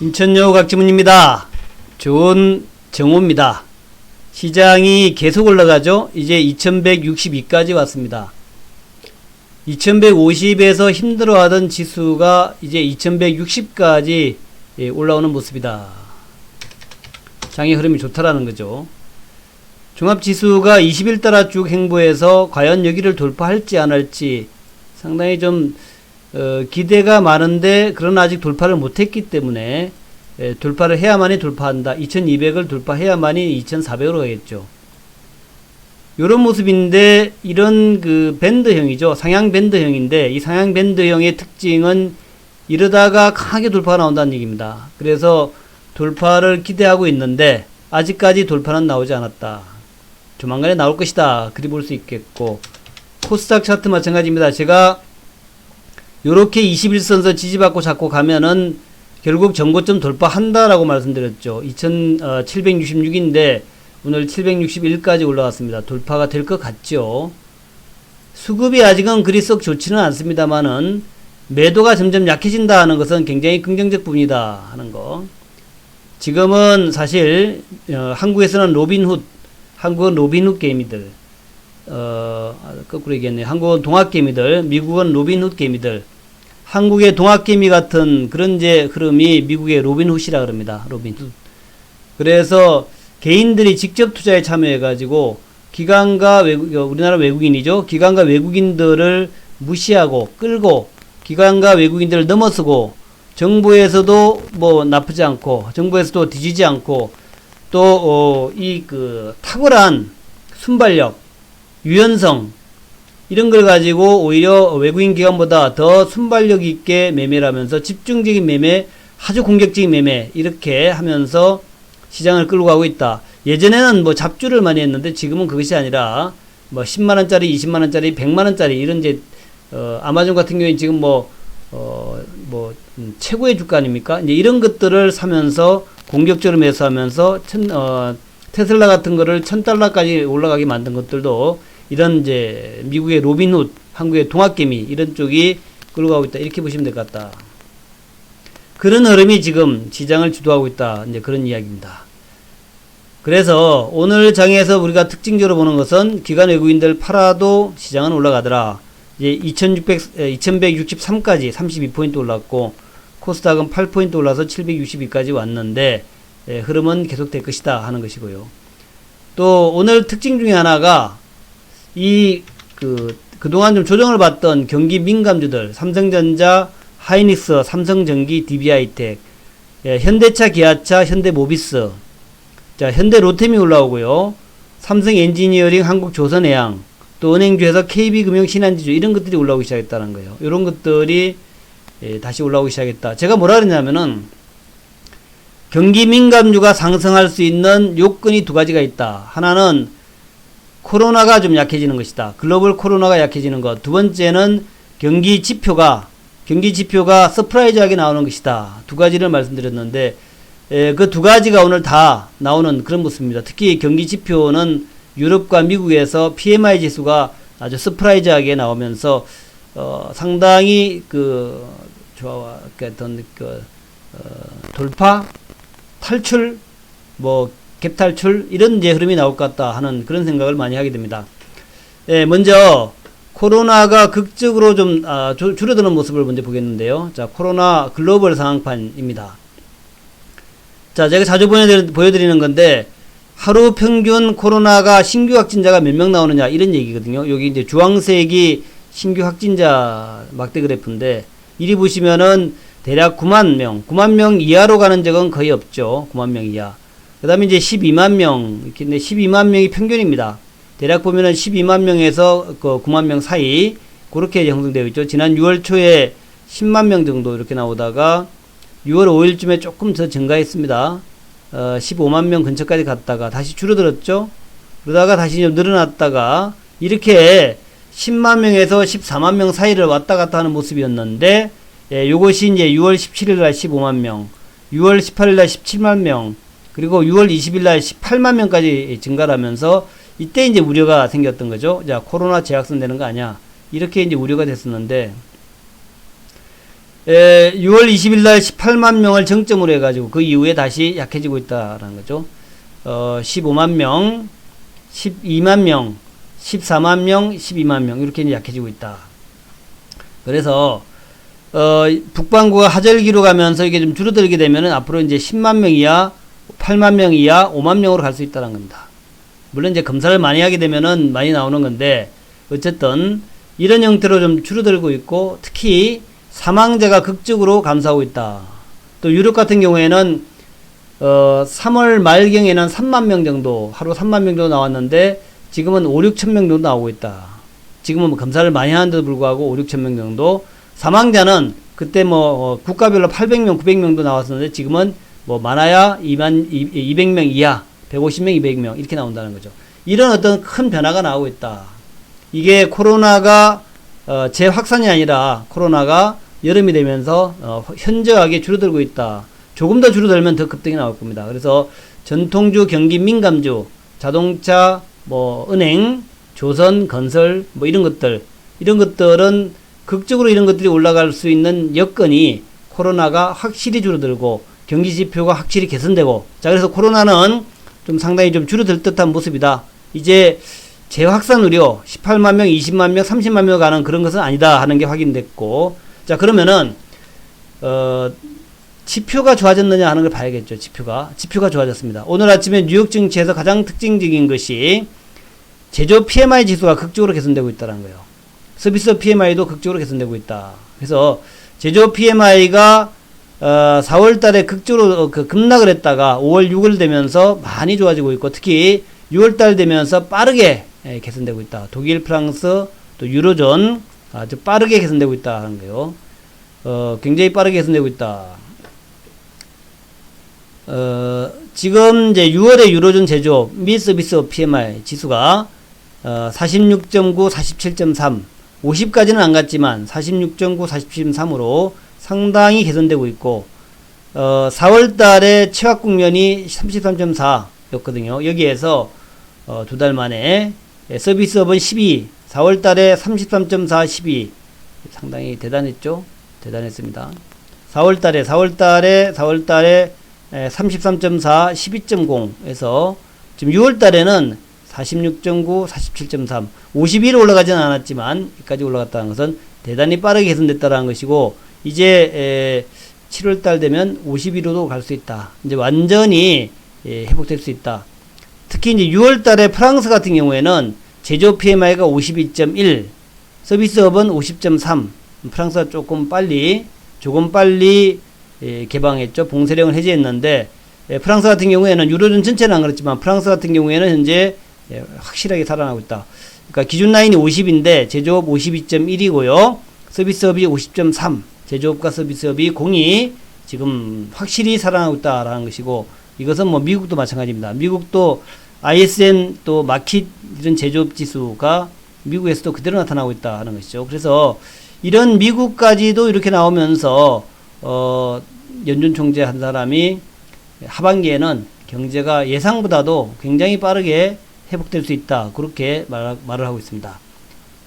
인천여우 각지문입니다. 좋은 정오입니다. 시장이 계속 올라가죠. 이제 2162까지 왔습니다. 2150에서 힘들어하던 지수가 이제 2160까지 올라오는 모습이다. 장의 흐름이 좋다라는 거죠. 종합지수가 20일 따라 쭉 행보해서 과연 여기를 돌파할지 안 할지 상당히 좀 기대가 많은데 그러나 아직 돌파를 못했기 때문에 돌파를 해야만이 돌파한다. 2200을 돌파해야만이 2400으로 가겠죠. 요런 모습인데 이런 그 밴드형이죠. 상향 밴드형인데 이 상향 밴드형의 특징은 이러다가 강하게 돌파가 나온다는 얘기입니다. 그래서 돌파를 기대하고 있는데 아직까지 돌파는 나오지 않았다. 조만간에 나올 것이다. 그리 볼 수 있겠고 코스닥 차트 마찬가지입니다. 제가 요렇게 21선선 지지받고 잡고 가면은 결국 전고점 돌파한다라고 말씀드렸죠. 2766인데 오늘 761까지 올라왔습니다. 돌파가 될 것 같죠. 수급이 아직은 그리 썩 좋지는 않습니다만은 매도가 점점 약해진다 하는 것은 굉장히 긍정적 부분이다 하는 거. 지금은 사실 한국에서는 한국은 로빈훗 개미들, 거꾸로 얘기했네요. 한국은 동학개미들, 미국은 로빈훗 개미들. 한국의 동학개미 같은 그런 이제 흐름이 미국의 로빈훗이라 그럽니다. 로빈훗. 그래서 개인들이 직접 투자에 참여해가지고 기관과 우리나라 외국인이죠. 기관과 외국인들을 무시하고 끌고 기관과 외국인들을 넘어서고 정부에서도 뭐 나쁘지 않고 정부에서도 뒤지지 않고 또 이 그 탁월한 순발력, 유연성 이런 걸 가지고 오히려 외국인 기관보다 더 순발력 있게 매매를 하면서 집중적인 매매, 아주 공격적인 매매 이렇게 하면서 시장을 끌고 가고 있다. 예전에는 뭐 잡주를 많이 했는데 지금은 그것이 아니라 뭐 10만원짜리, 20만원짜리, 100만원짜리 이런 이제 아마존 같은 경우에 지금 최고의 주가 아닙니까? 이제 이런 것들을 사면서 공격적으로 매수하면서 테슬라 같은 거를 $1000까지 올라가게 만든 것들도 이런 이제 미국의 로빈훗, 한국의 동학개미 이런 쪽이 끌고 가고 있다. 이렇게 보시면 될 것 같다. 그런 흐름이 지금 시장을 주도하고 있다. 이제 그런 이야기입니다. 그래서 오늘 장에서 우리가 특징적으로 보는 것은 기관 외국인들 팔아도 시장은 올라가더라. 이제 2163까지 32포인트 올랐고 코스닥은 8포인트 올라서 762까지 왔는데 흐름은 계속될 것이다 하는 것이고요. 또 오늘 특징 중에 하나가 그동안 좀 조정을 받던 경기 민감주들 삼성전자, 하이닉스, 삼성전기, DB하이텍, 현대차, 기아차, 현대모비스, 자 현대 로템이 올라오고요. 삼성엔지니어링, 한국조선해양, 또 은행주에서 KB금융, 신한지주 이런 것들이 올라오기 시작했다는 거예요. 이런 것들이 다시 올라오기 시작했다. 제가 뭐라 그랬냐면은 경기 민감주가 상승할 수 있는 요건이 두 가지가 있다. 하나는 코로나가 좀 약해지는 것이다. 글로벌 코로나가 약해지는 것. 두 번째는 경기 지표가 서프라이즈하게 나오는 것이다. 두 가지를 말씀드렸는데 그 두 가지가 오늘 다 나오는 그런 모습입니다. 특히 경기 지표는 유럽과 미국에서 PMI 지수가 아주 서프라이즈하게 나오면서 상당히 돌파, 탈출, 갭 탈출 이런 이제 흐름이 나올 것 같다 하는 그런 생각을 많이 하게 됩니다. 먼저 코로나가 극적으로 좀 줄어드는 모습을 먼저 보겠는데요. 자, 코로나 글로벌 상황판입니다. 자, 제가 자주 보여드리는 건데 하루 평균 코로나가 신규 확진자가 몇 명 나오느냐 이런 얘기거든요. 여기 이제 주황색이 신규 확진자 막대 그래프인데 이리 보시면은 대략 9만 명 이하로 가는 적은 거의 없죠. 9만 명 이하. 그 다음에 이제 12만 명, 이렇게 12만 명이 평균입니다. 대략 보면은 12만 명에서 9만 명 사이, 그렇게 형성되어 있죠. 지난 6월 초에 10만 명 정도 이렇게 나오다가 6월 5일쯤에 조금 더 증가했습니다. 15만 명 근처까지 갔다가 다시 줄어들었죠. 그러다가 다시 좀 늘어났다가 이렇게 10만 명에서 14만 명 사이를 왔다 갔다 하는 모습이었는데, 요것이 이제 6월 17일 날 15만 명, 6월 18일 날 17만 명, 그리고 6월 20일 날 18만 명까지 증가를 하면서 이때 이제 우려가 생겼던 거죠. 자, 코로나 재확산 되는 거 아니야. 이렇게 이제 우려가 됐었는데 6월 20일 날 18만 명을 정점으로 해가지고 그 이후에 다시 약해지고 있다라는 거죠. 15만 명, 12만 명, 14만 명, 12만 명 이렇게 약해지고 있다. 그래서 북반구가 하절기로 가면서 이게 좀 줄어들게 되면은 앞으로 이제 10만 명 이하, 8만 명 이하, 5만 명으로 갈 수 있다는 겁니다. 물론 이제 검사를 많이 하게 되면은 많이 나오는 건데 어쨌든 이런 형태로 좀 줄어들고 있고 특히 사망자가 극적으로 감소하고 있다. 또 유럽 같은 경우에는 3월 말경에는 3만 명 정도, 하루 3만 명 정도 나왔는데 지금은 5, 6천 명 정도 나오고 있다. 지금은 뭐 검사를 많이 하는데도 불구하고 5, 6천 명 정도. 사망자는 그때 뭐 국가별로 800명, 900명도 나왔었는데 지금은 뭐 많아야 200명 이하, 150명, 200명 이렇게 나온다는 거죠. 이런 어떤 큰 변화가 나오고 있다. 이게 코로나가 재확산이 아니라 코로나가 여름이 되면서 현저하게 줄어들고 있다. 조금 더 줄어들면 더 급등이 나올 겁니다. 그래서 전통주, 경기, 민감주, 자동차, 뭐 은행, 조선, 건설 뭐 이런 것들은 극적으로 이런 것들이 올라갈 수 있는 여건이 코로나가 확실히 줄어들고 경기 지표가 확실히 개선되고, 자 그래서 코로나는 좀 상당히 좀 줄어들 듯한 모습이다. 이제 재확산 우려 18만 명, 20만 명, 30만 명 가는 그런 것은 아니다 하는 게 확인됐고, 자 그러면은 지표가 좋아졌느냐 하는 걸 봐야겠죠. 지표가 좋아졌습니다. 오늘 아침에 뉴욕 증시에서 가장 특징적인 것이 제조업 PMI 지수가 극적으로 개선되고 있다는 거예요. 서비스업 PMI도 극적으로 개선되고 있다. 그래서 제조업 PMI가 4월 달에 극적으로 급락을 했다가 5월, 6월 되면서 많이 좋아지고 있고, 특히 6월 달 되면서 빠르게 개선되고 있다. 독일, 프랑스, 또 유로존 아주 빠르게 개선되고 있다 하는 거예요. 굉장히 빠르게 개선되고 있다. 지금 이제 6월에 유로존 제조업 및 서비스업 PMI 지수가 46.9, 47.3, 50까지는 안 갔지만 46.9, 47.3으로 상당히 개선되고 있고, 4월 달에 취약 국면이 33.4였거든요. 여기에서 두 달 만에 서비스업은 12, 4월 달에 33.4, 12 상당히 대단했죠. 대단했습니다. 4월 달에 33.4, 12.0에서 지금 6월 달에는 46.9, 47.3, 51 올라가지는 않았지만 여기까지 올라갔다는 것은 대단히 빠르게 개선됐다는 것이고, 이제 7월 달 되면 51호도 갈 수 있다. 이제 완전히 회복될 수 있다. 특히 이제 6월 달에 프랑스 같은 경우에는 제조업 PMI가 52.1, 서비스업은 50.3. 프랑스가 조금 빨리 개방했죠. 봉쇄령을 해제했는데, 프랑스 같은 경우에는 유로존 전체는 안 그렇지만 프랑스 같은 경우에는 현재 확실하게 살아나고 있다. 그러니까 기준 라인이 50인데 제조업 52.1이고요. 서비스업이 50.3. 제조업과 서비스업이 공이 지금 확실히 살아나고 있다라는 것이고, 이것은 뭐 미국도 마찬가지입니다. 미국도 ISM 또 마킷 이런 제조업 지수가 미국에서도 그대로 나타나고 있다는 것이죠. 그래서 이런 미국까지도 이렇게 나오면서 연준 총재 한 사람이 하반기에는 경제가 예상보다도 굉장히 빠르게 회복될 수 있다. 그렇게 말을 하고 있습니다.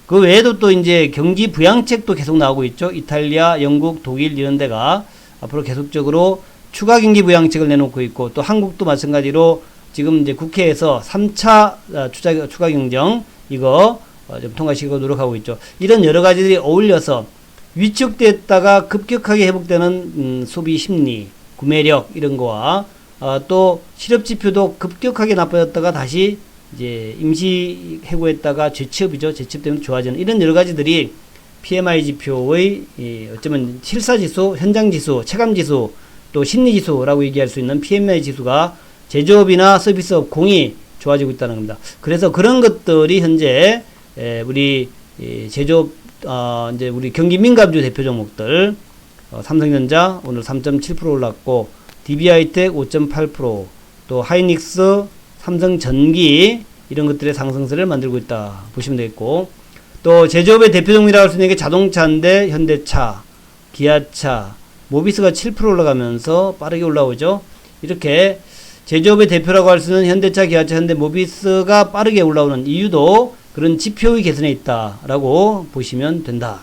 그 외에도 또 이제 경기 부양책도 계속 나오고 있죠. 이탈리아, 영국, 독일 이런 데가 앞으로 계속적으로 추가 경기 부양책을 내놓고 있고, 또 한국도 마찬가지로 지금 이제 국회에서 3차 추가 경정 이거 좀 통과시키고 노력하고 있죠. 이런 여러 가지들이 어울려서 위축됐다가 급격하게 회복되는 소비 심리, 구매력 이런 거와 또 실업 지표도 급격하게 나빠졌다가 다시 이제 임시 해고했다가 재취업이죠. 재취업 때문에 좋아지는 이런 여러 가지들이 PMI 지표의 어쩌면 실사지수, 현장지수, 체감지수, 또 심리지수라고 얘기할 수 있는 PMI 지수가 제조업이나 서비스업 공이 좋아지고 있다는 겁니다. 그래서 그런 것들이 현재 우리 제조업 이제 우리 경기 민감주 대표 종목들 삼성전자 오늘 3.7% 올랐고, DB하이텍 5.8%, 또 하이닉스, 삼성전기 이런 것들의 상승세를 만들고 있다 보시면 되겠고, 또 제조업의 대표 종목이라고 할 수 있는 게 자동차인데 현대차, 기아차, 모비스가 7% 올라가면서 빠르게 올라오죠. 이렇게 제조업의 대표라고 할 수 있는 현대차, 기아차, 현대, 모비스가 빠르게 올라오는 이유도 그런 지표의 개선에 있다라고 보시면 된다.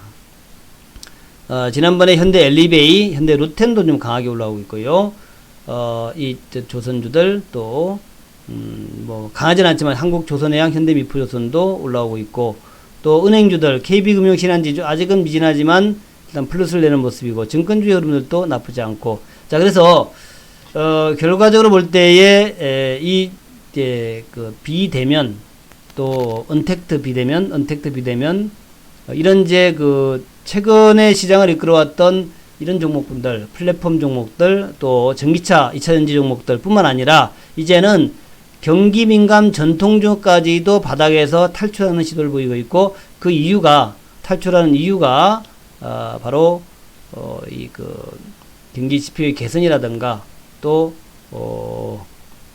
지난번에 현대 엘리베이, 현대 루텐도 좀 강하게 올라오고 있고요. 이 조선주들 또 뭐 강하진 않지만 한국조선해양, 현대미포조선도 올라오고 있고, 또 은행주들 KB금융신한지주 아직은 미진하지만 일단 플러스를 내는 모습이고, 증권주의 흐름들도 나쁘지 않고. 자, 그래서 결과적으로 볼 때에 그 비대면, 또 언택트 비대면 이런 이제 그 최근에 시장을 이끌어왔던 이런 종목군들, 플랫폼 종목들, 또 전기차 2차전지 종목들 뿐만 아니라 이제는 경기 민감 전통주까지도 바닥에서 탈출하는 시도를 보이고 있고, 그 이유가, 탈출하는 이유가 바로 이 그 경기 지표의 개선이라든가, 또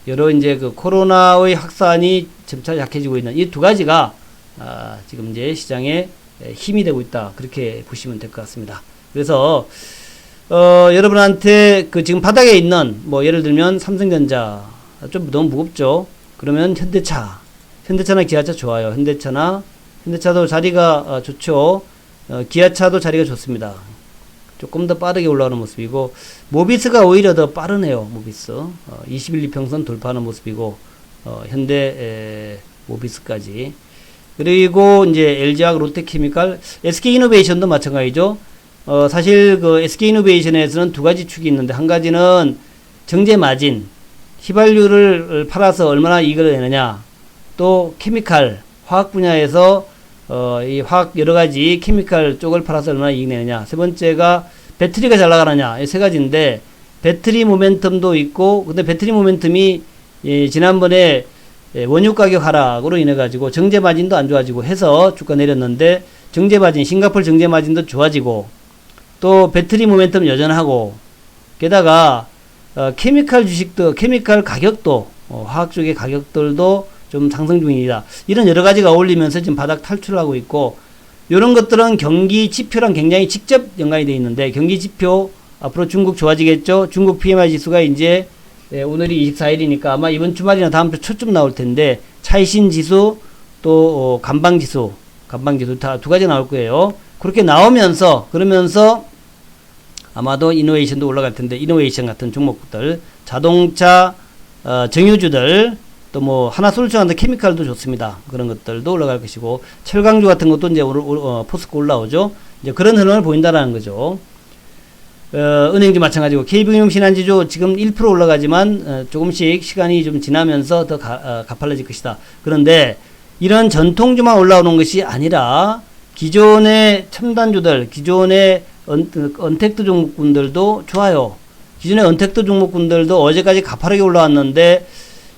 여러 이제 그 코로나의 확산이 점차 약해지고 있는 이 두 가지가 지금 이제 시장에 힘이 되고 있다, 그렇게 보시면 될 것 같습니다. 그래서 여러분한테 그 지금 바닥에 있는, 뭐 예를 들면 삼성전자 좀 너무 무겁죠. 그러면 현대차나 기아차 좋아요. 현대차도 자리가 좋죠. 기아차도 자리가 좋습니다. 조금 더 빠르게 올라오는 모습이고, 모비스가 오히려 더 빠르네요. 모비스 21, 2평선 돌파하는 모습이고, 현대 모비스까지. 그리고 이제 LG화학, 롯데케미칼, SK이노베이션도 마찬가지죠. 사실 그 SK이노베이션에서는 두 가지 축이 있는데, 한 가지는 정제 마진, 휘발유를 팔아서 얼마나 이익을 내느냐, 또 케미칼, 화학 분야에서 이 화학 여러 가지 케미칼 쪽을 팔아서 얼마나 이익 내느냐, 세 번째가 배터리가 잘 나가느냐, 이 세 가지인데, 배터리 모멘텀도 있고, 근데 배터리 모멘텀이 지난번에 원유 가격 하락으로 인해 가지고 정제 마진도 안 좋아지고 해서 주가 내렸는데, 정제 마진, 싱가포르 정제 마진도 좋아지고, 또 배터리 모멘텀 여전하고, 게다가 케미칼 주식도, 케미칼 가격도, 화학 쪽의 가격들도 좀 상승 중입니다. 이런 여러 가지가 어울리면서 지금 바닥 탈출을 하고 있고, 이런 것들은 경기 지표랑 굉장히 직접 연관이 되어 있는데, 경기 지표 앞으로 중국 좋아지겠죠. 중국 PMI 지수가 이제 오늘이 24일이니까 아마 이번 주말이나 다음 주 초쯤 나올 텐데, 차이신 지수, 또 간방 지수 다 두 가지 나올 거예요. 그렇게 나오면서, 그러면서 아마도 이노베이션도 올라갈 텐데, 이노베이션 같은 종목들, 자동차 정유주들, 또 뭐 하나솔루션 같은 케미칼도 좋습니다. 그런 것들도 올라갈 것이고, 철강주 같은 것도 이제 포스코 올라오죠. 이제 그런 흐름을 보인다라는 거죠. 은행주 마찬가지고, KB금융신한지주 지금 1% 올라가지만 조금씩 시간이 좀 지나면서 더 가팔라질 것이다. 그런데 이런 전통주만 올라오는 것이 아니라 기존의 첨단주들, 기존의 언택트 종목군들도 좋아요. 기존의 언택트 종목군들도 어제까지 가파르게 올라왔는데,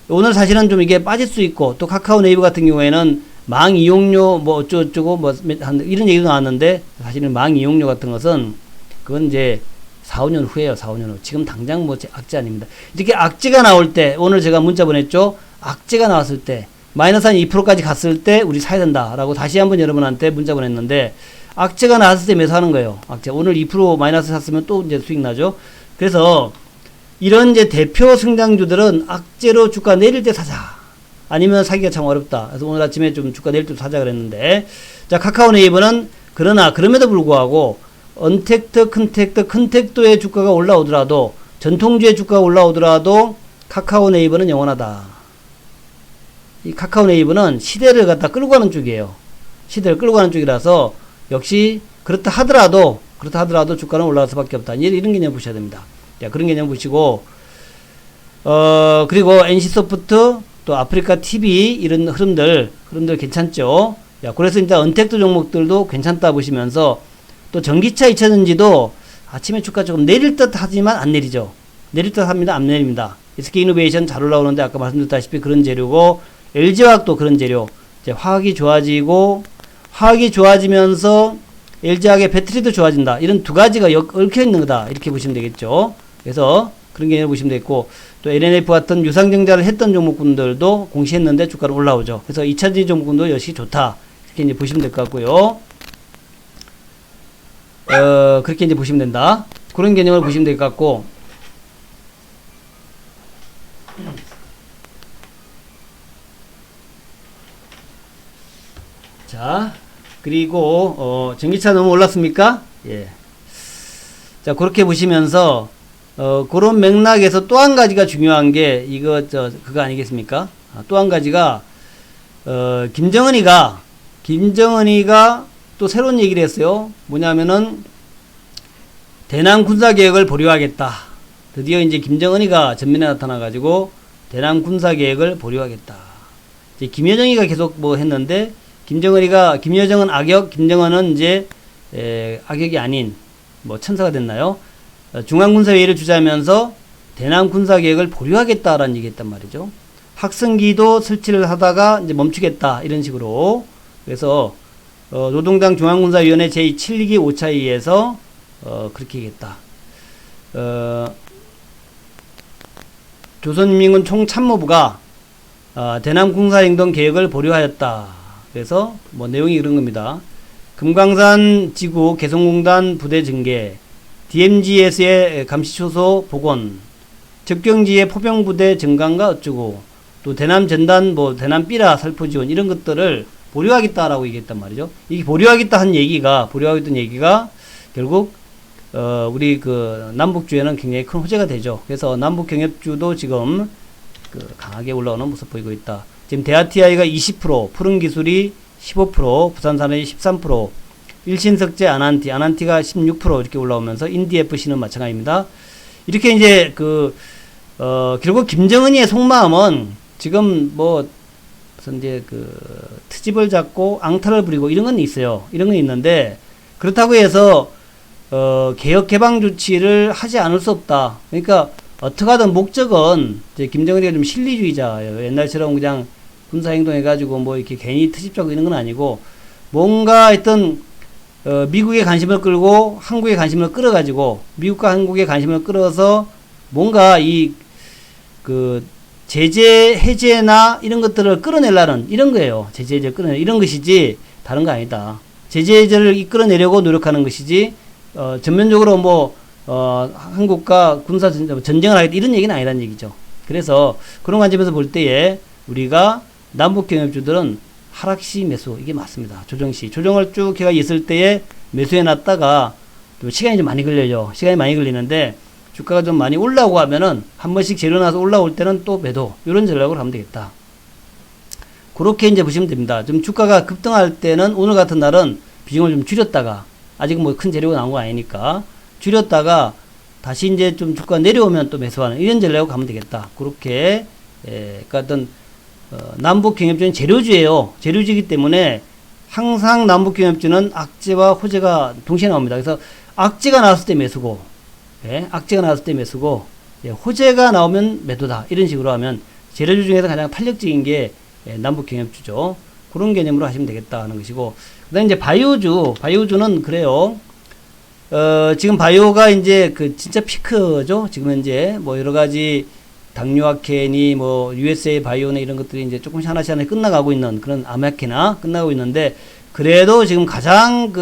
오늘 사실은 좀 이게 빠질 수 있고, 또 카카오 네이버 같은 경우에는 망 이용료 뭐 어쩌고저쩌고 뭐 이런 얘기도 나왔는데, 사실은 망 이용료 같은 것은 그건 이제 4, 5년 후에요. 4, 5년 후. 지금 당장 뭐 악재 아닙니다. 이렇게 악재가 나올 때, 오늘 제가 문자 보냈죠. 악재가 나왔을 때, 마이너스 한 2%까지 갔을 때 우리 사야 된다라고 다시 한번 여러분한테 문자 보냈는데, 악재가 나왔을 때 매수하는 거예요. 악재. 오늘 2% 마이너스 샀으면 또 이제 수익 나죠. 그래서 이런 이제 대표 성장주들은 악재로 주가 내릴 때 사자. 아니면 사기가 참 어렵다. 그래서 오늘 아침에 좀 주가 내릴 때 사자 그랬는데, 자, 카카오 네이버는 그럼에도 불구하고 언택트, 컨택트의 주가가 올라오더라도, 전통주의 주가가 올라오더라도 카카오 네이버는 영원하다. 이 카카오 네이버는 시대를 갖다 끌고 가는 쪽이에요. 시대를 끌고 가는 쪽이라서 역시 그렇다 하더라도 주가는 올라갈 수밖에 없다. 이런 개념 보셔야 됩니다. 자, 그런 개념 보시고, 그리고 NC소프트, 또 아프리카 TV 이런 흐름들 괜찮죠. 자, 그래서 일단 언택트 종목들도 괜찮다 보시면서, 또 전기차 2차전지도 아침에 주가 조금 내릴 듯 하지만 안 내리죠. 내릴 듯 합니다. 안 내립니다. SK이노베이션 잘 올라오는데 아까 말씀드렸다시피 그런 재료고, LG화학도 그런 재료. 이제 화학이 좋아지면서 LG화학의 배터리도 좋아진다. 이런 두 가지가 얽혀 있는 거다. 이렇게 보시면 되겠죠. 그래서 그런 개념을 보시면 되겠고, 또 LNF 같은 유상증자를 했던 종목군들도 공시했는데 주가가 올라오죠. 그래서 2차전지 종목군도 역시 좋다. 이렇게 이제 보시면 될 것 같고요. 그렇게 이제 보시면 된다. 그런 개념을 보시면 될 것 같고, 자, 그리고 전기차 너무 올랐습니까? 예. 자, 그렇게 보시면서 그런 맥락에서 또 한 가지가 중요한 게 그거 아니겠습니까? 또 한 가지가 김정은이가 또 새로운 얘기를 했어요. 뭐냐면은 대남 군사 계획을 보류하겠다. 드디어 이제 김정은이가 전면에 나타나 가지고 대남 군사 계획을 보류하겠다. 이제 김여정이가 계속 뭐 했는데 김여정은 악역, 김정은은 이제 악역이 아닌 뭐 천사가 됐나요? 중앙군사회의를 주재하면서 대남 군사계획을 보류하겠다라는 얘기했단 말이죠. 학생기도 설치를 하다가 이제 멈추겠다 이런 식으로. 그래서 노동당 중앙군사위원회 제7기 5차 회의에서 그렇게 얘기했다. 조선인민군 총참모부가 대남 군사행동 계획을 보류하였다. 그래서 뭐 내용이 그런 겁니다. 금강산 지구 개성공단 부대 증개, DMZS의 감시초소 복원, 접경지의 포병부대 증강과 어쩌고, 또 대남 전단, 대남 삐라 살포 지원, 이런 것들을 보류하겠다라고 얘기했단 말이죠. 이게 보류하겠다는 얘기가, 결국, 우리 남북주에는 굉장히 큰 호재가 되죠. 그래서 남북경협주도 지금 강하게 올라오는 모습 보이고 있다. 지금 대아TI가 20%, 푸른 기술이 15%, 부산산업이 13%, 일신석재 아난티가 16% 이렇게 올라오면서 인디FC는 마찬가지입니다. 이렇게 이제 결국 김정은이의 속마음은 지금 무슨 이제 트집을 잡고 앙탈을 부리고 이런 건 있어요. 이런 건 있는데, 그렇다고 해서 개혁 개방 조치를 하지 않을 수 없다. 그러니까 어떻게 하든 목적은 이제 김정은이가 좀 실리주의자예요. 옛날처럼 그냥 군사 행동해가지고 이렇게 괜히 트집 잡고 이런 건 아니고, 뭔가 하여튼 미국의 관심을 끌고 한국의 관심을 끌어가지고, 미국과 한국의 관심을 끌어서 뭔가 제재 해제나 이런 것들을 끌어내려는 이런 거예요. 제재 해제를 끌어내 이런 것이지 다른 거 아니다. 제재 해제를 이끌어내려고 노력하는 것이지 전면적으로 한국과 군사 전쟁을 하겠다 이런 얘기는 아니라는 얘기죠. 그래서 그런 관점에서 볼 때에 우리가 남북경협주들은 하락시 매수, 이게 맞습니다. 조정을 쭉 걔가 있을 때에 매수해 놨다가 또 시간이 좀 많이 걸려요. 시간이 많이 걸리는데 주가가 좀 많이 올라오고 하면은 한 번씩 재료 나서 올라올 때는 또 매도, 이런 전략으로 하면 되겠다. 그렇게 이제 보시면 됩니다. 좀 주가가 급등할 때는 오늘 같은 날은 비중을 좀 줄였다가, 아직 큰 재료가 나온 거 아니니까 줄였다가 다시 이제 좀 주가 내려오면 또 매수하는 이런 전략으로 가면 되겠다. 그렇게 그러니까 어떤 남북경협주는 재료주예요. 재료주이기 때문에 항상 남북경협주는 악재와 호재가 동시에 나옵니다. 그래서 악재가 나왔을 때 매수고, 악재가 나왔을 때 매수고, 호재가 나오면 매도다. 이런 식으로 하면 재료주 중에서 가장 탄력적인 게 남북경협주죠. 그런 개념으로 하시면 되겠다 하는 것이고, 그 다음에 이제 바이오주는 그래요. 지금 바이오가 이제 진짜 피크죠. 지금 현재 여러 가지 당뇨학회니 USA 바이오나 이런 것들이 이제 조금씩 하나씩 끝나가고 있는 그런 암약회나 끝나고 있는데, 그래도 지금 가장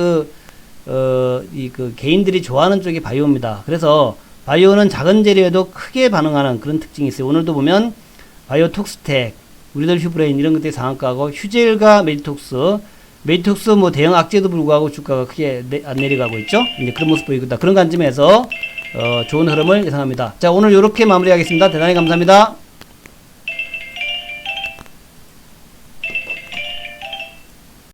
개인들이 좋아하는 쪽이 바이오입니다. 그래서 바이오는 작은 재료에도 크게 반응하는 그런 특징이 있어요. 오늘도 보면 바이오톡스텍, 우리들 휴브레인 이런 것들이 상한가고, 휴젤과 메디톡스 대형 악재도 불구하고 주가가 크게 안 내려가고 있죠. 이제 그런 모습 보이고 있다. 그런 관점에서 좋은 흐름을 예상합니다. 자, 오늘 이렇게 마무리하겠습니다. 대단히 감사합니다.